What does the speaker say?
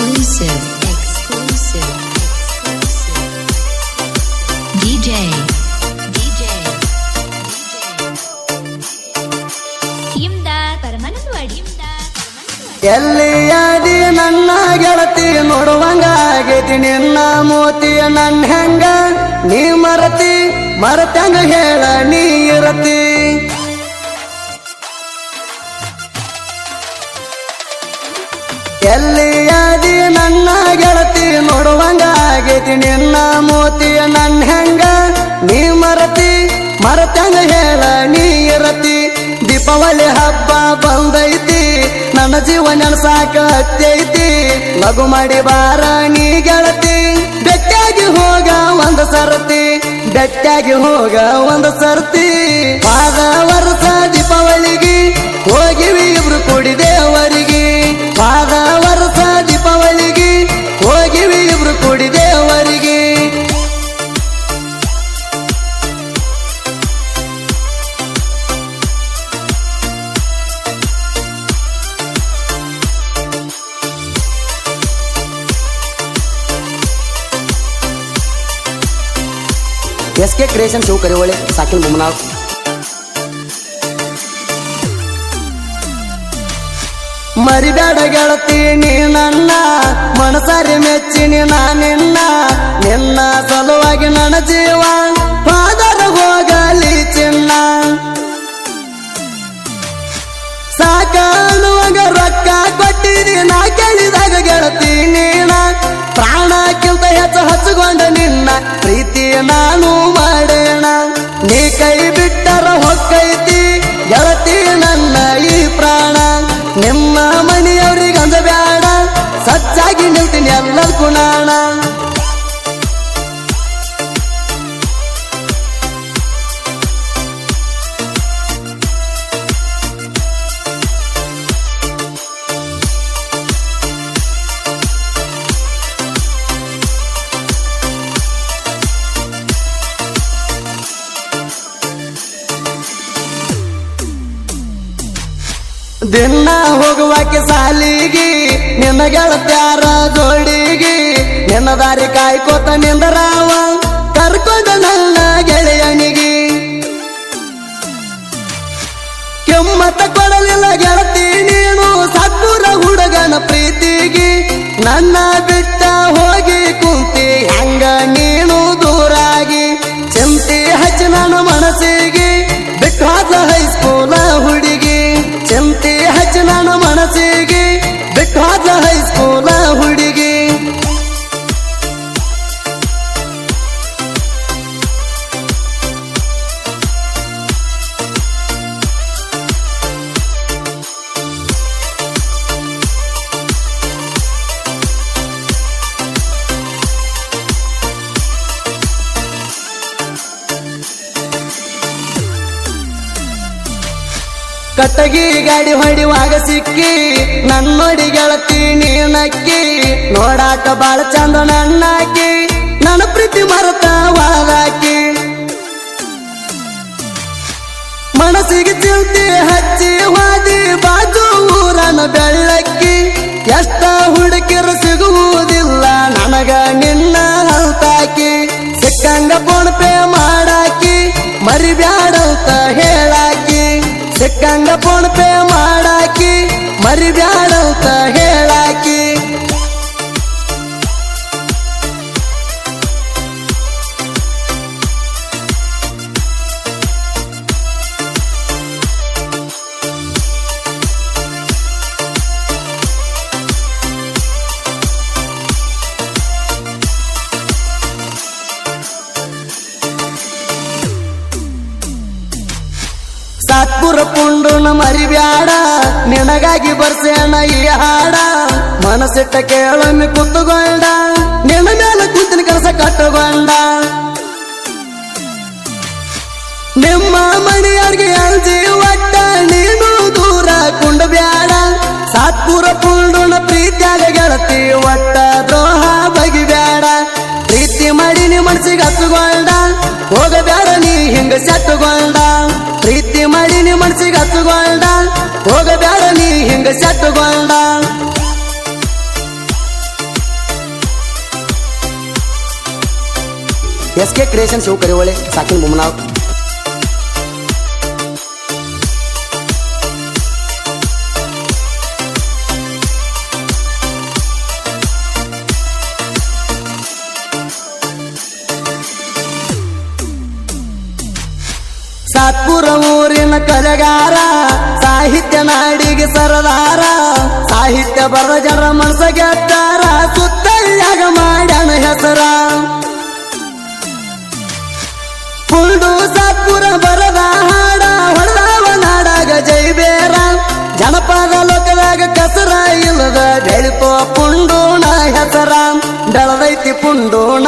exclusive. DJ. Imdad Paramanandwadi. ಎಲ್ಲಿಯಾದಿ ನನ್ನ ಗೆಳತಿ ನೋಡುವಂಗಾಗೈತಿ ನಿನ್ನ ಮೋತಿ ನನ್ನ ಹೆಂಗ ನೀ ಮರತಂಗ ಹೇಳ ನೀ ಇರತಿ ಎಲ್ಲಿಯಾದಿ ನನ್ನ ಗೆಳತಿ ನೋಡುವಂಗಾಗೈತಿ ನಿನ್ನ ಮೋತಿ ನನ್ನ ಹೆಂಗ ನೀ ಮರತಂಗ ಹೇಳ ನೀ ಇರತಿ ದೀಪಾವಳಿ ಹಬ್ಬ ಬಂದೈತಿ ನನ್ನ ಜೀವ ನೆನಸಾಕ ಹತ್ತೈತಿ ಲಘು ಮಾಡಿ ಬಾರ ನೀ ಗೆಳತಿ ಬೆಟ್ಟಾಗಿ ಹೋಗ ಒಂದು ಸರ್ತಿ ಪಾದ ವರ್ಷ ದೀಪಾವಳಿಗೆ ಹೋಗಿವಿ ಇಬ್ರು ಕೂಡಿ ದೇವರಿಗೆ ಪಾದ ವರ್ಷ ದೀಪಾವಳಿಗೆ ಹೋಗಿವಿ ಇಬ್ರು ಕೂಡಿ ದೇವರಿಗೆ SK क्रिएशन शो करिवळे साकिन बुमनाव ಮರಿಬೇಡ ಗೆಳತಿ ನೀ ನನ್ನ ಮನಸಾರಿ ಮೆಚ್ಚಿನಿ ನಿನ್ನ ಸಲುವಾಗಿ ನನ್ನ ಜೀವ ಪಾದರ ಹೋಗಲಿ ಚಿನ್ನ ಸಾಕಾನುವಾಗ ರೊಕ್ಕ ಕೊಟ್ಟಿರಿ ನಾ ಕೇಳಿದಾಗ ಗೆಳತಿ ನೀನ ಪ್ರಾಣಕ್ಕಿಂತ ಹಚ್ಚಗೊಂಡ ನಿನ್ನ ಪ್ರೀತಿ ನಾನು ಮಾಡೇಣ ನೀ ಕೈ ಬಿಟ್ಟರ ಹೊಕ್ಕೈತಿ ಗೆಳತಿ ನನ್ನ ಈ ಪ್ರಾಣ ನಿಮ್ಮ ಮನೆಯವ್ರಿಗೆ ಅಂದ ಬ್ಯಾಡ ಸಚ್ಚಾಗಿ ನಿಲ್ತೀನಿ ಎಲ್ಲದಕ್ಕೂ ನಾಣ ದಿನ ಹೋಗುವಾಕೆ ಸಾಲಿಗಿ ನಿನ್ನ ಗೆಳತ್ಯಾರ ಜೋಡಿಗಿ ನಿನ್ನ ದಾರಿ ಕಾಯ್ಕೋತ ನಿಂದರಾವ ಕರ್ಕೊಂಡ ನನ್ನ ಗೆಳೆಯನಿಗಿ ಕೆಮ್ಮತ್ತ ಕೊಡಲಿಲ್ಲ ಗೆಳತಿ ನೀನು ಸತ್ತೂರ ಹುಡುಗನ ಪ್ರೀತಿಗಿ ನನ್ನ ಬಿಟ್ಟ ಹೋಗಿ ಕುಂತಿ ಹಂಗ ನೀನು ದೂರಾಗಿ ಚಿಂತಿ ಹಚ್ಚಿ ನನ್ನ ಮನಸ್ಸಿಗೆ ಬಿಟ್ಟು ಹೋದ ಹೈಸ್ಕೂಲ ಹುಡುಗಿ ಚಿಂತಿ ಹಚ್ಚಿ ನನ್ನ ಮನಸ್ಸಿಗೆ ಬಿಟ್ಟು ಹೋದ ಹೈಸ್ಕೂಲ ಹುಡುಗಿ ಕಟ್ಟಗಿ ಗಾಡಿ ಹೊಡಿವಾಗ ಸಿಕ್ಕಿ ನನ್ನೊಡಿ ಗೆಳತಿ ನೀನಕ್ಕಿ ನೋಡಾಕ ಬಾಳ ಚಂದ ನನ್ನಾಕಿ ನನ್ನ ಪ್ರೀತಿ ಮರತ ವಾದಾಕಿ ಮನಸ್ಸಿಗೆ ಚಿಂತೆ ಹಚ್ಚಿ ವಾದಿ ಬಾಜು ಊರನ ಬೆಳ್ಳಕ್ಕಿ ಎಷ್ಟ ಹುಡುಕಿರು ಸಿಗುವುದಿಲ್ಲ ನನಗ ನಿನ್ನ ಹಲ್ತಾಕಿ ಸಿಕ್ಕಂಗ ಫೋನ್ ಪೇ ಮಾಡಾಕಿ ಮರಿಬ್ಯಾಡಂತ ಹೇಳಾಕಿ ಸಿಕ್ಕಂಗ ಫೋನ್ ಪೇ ಮಾಡಾಕಿ ಮರಿಬ್ಯಾಡಂತ ಹೇಳಾಕಿ ಸಾತ್ಪುರ ಪುಂಡುನ ಮರಿಬ್ಯಾಡ ನಿನಗಾಗಿ ಬರ್ಸೇಣ ಈ ಹಾಡ ಮನಸ್ಸಿಟ್ಟ ಕೇಳೊಮ್ಮೆ ಕುತ್ತುಗೊಂಡ ನಿನ್ನ ಮೇಲೆ ಕೂತಿನ ಕೆಲಸ ಕಟ್ಟುಗೊಂಡ ನಿಮ್ಮ ಮನೆಯವ್ರಿಗೆ ಅಲ್ಜಿ ಒಟ್ಟ ನೀನು ದೂರ ಕುಂಡ ಬ್ಯಾಡ ಸಾತ್ಪುರ ಪುಂಡುನ ಪ್ರೀತಿಯಾಗ ಗೆಳತಿ ಒಟ್ಟ ದ್ರೋಹ ಬಗಿಬ್ಯಾಡ ಪ್ರೀತಿ ಮಾಡಿ ನೀ ಮನಸ್ಸಿಗೆ ಹತ್ತುಗೊಂಡ ಹೋಗಬ್ಯಾಡ ನೀ ಹಿಂಗ ಸೆಟ್ಟುಗೊಂಡ ಪ್ರೀತಿ ಮಾಡಿ ನೀ ಮನಸ್ಸಿಗೆ ಹತ್ತುಗೊಂಡ ಹೋಗಬ್ಯಾಡ ನೀ ಹಿಂಗ ಸೆಟ್ಟುಗೊಂಡ SK ಕ್ರಿಯೇಷನ್ ಶಿವ ಕರಿವಳೆ ಸಾಕಿನ ಬೊಮ್ಮನಾಳ್. ಸಾತ್ಪುರ ಊರಿನ ಕಲೆಗಾರ ಸಾಹಿತ್ಯ ನಾಡಿಗೆ ಸರದಾರ ಸಾಹಿತ್ಯ ಬರ ಜನ ಮನಸ ಗೆದ್ದಾರ ಸುತ್ತಲ್ಯಾಗ ಮಾಡ್ಯಾನ ಹೆಸರ ಕುಂಡು ಸಾತ್ಪುರ ಬರದ ಹಾಡ ಹೊಡೆದವ ನಾಡಾಗ ಜೈಬೇರ ಜನಪದ ಲೋಕದಾಗ ಕಸರ ಇಲ್ಲದ ಬೆಳಿತೋ ಪುಂಡೂಣ ಹೆಸರ ಬೆಳದೈತಿ ಪುಂಡೂಣ